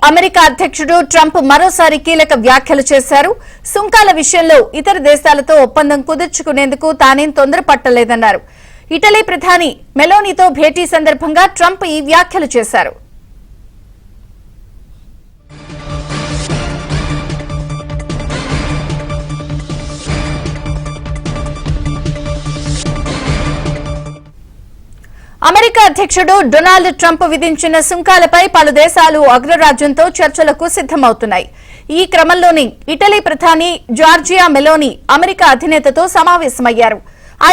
America అధ్యక్షుడు Trump మరోసారి కీలక వ్యాఖ్యలు చేశారు. సుంకాల విషయంలో ఇతర దేశాలతో ఒప్పందం కుదుర్చుకునేందుకు తానేం తొందరపట్టలేదన్నారు. ఇటలీ ప్రధాని మెలోనీతో భేటీ సందర్భంగా ట్రంప్ ఈ వ్యాఖ్యలు చేశారు. అమెరికా అధ్యక్షుడు డొనాల్డ్ ట్రంప్ విధించిన సుంకాలపై పలు దేశాలు అగ్రరాజ్యంతో చర్చలకు సిద్దమవుతున్నాయి. ఈ క్రమంలోనే ఇటలీ ప్రధాని జార్జియా మెలోనీ అమెరికా అధినేతతో సమావేశమయ్యారు.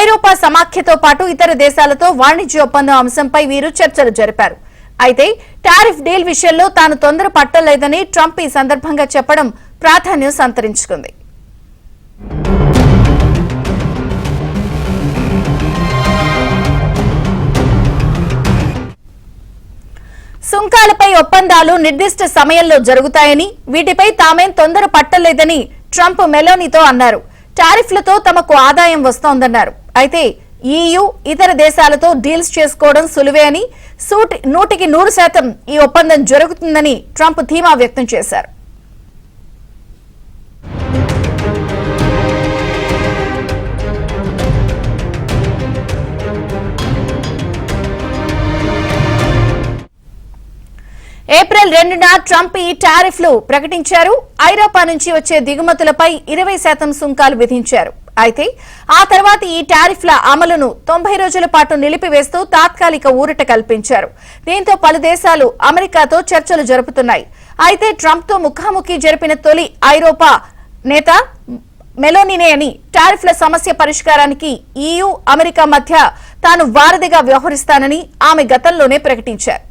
ఐరోపా సమాఖ్యతో పాటు ఇతర దేశాలతో వాణిజ్య ఒప్పందం అంశంపై వీరు చర్చలు జరిపారు. అయితే టారిఫ్ డీల్ విషయంలో తాను తొందర పట్టలేదని ట్రంప్ ఈ సందర్భంగా చెప్పడం ప్రాధాన్యం సంతరించుకుంది. సుంకాలపై ఒప్పందాలు నిర్దిష్ట సమయంలో జరుగుతాయని, వీటిపై తామేం తొందర పట్టలేదని ట్రంప్ మెలోనీతో అన్నారు. టారిఫ్లతో తమకు ఆదాయం వస్తోందన్నారు. అయితే ఈయూ ఇతర దేశాలతో డీల్స్ చేసుకోవడం సులువే అని, 100% ఈ ఒప్పందం జరుగుతుందని ట్రంప్ ధీమా వ్యక్తం చేశారు. ఏప్రిల్ 2న ట్రంప్ ఈ టారిఫ్లు ప్రకటించారు. ఐరోపా నుంచి వచ్చే దిగుమతులపై 20% సుంకాలు విధించారు. అయితే ఆ తర్వాత ఈ టారిఫ్ల అమలును 90 రోజుల పాటు నిలిపివేస్తూ తాత్కాలిక ఊరట కల్పించారు. దీంతో పలు దేశాలు అమెరికాతో చర్చలు జరుపుతున్నాయి. అయితే ట్రంప్ తో ముఖాముఖి జరిపిన తొలి ఐరోపా నేత మెలోనీనే అని, టారిఫ్ల సమస్య పరిష్కారానికి ఈయూ అమెరికా మధ్య తాను వారధిగా వ్యవహరిస్తానని ఆమె గతంలోనే ప్రకటించారు.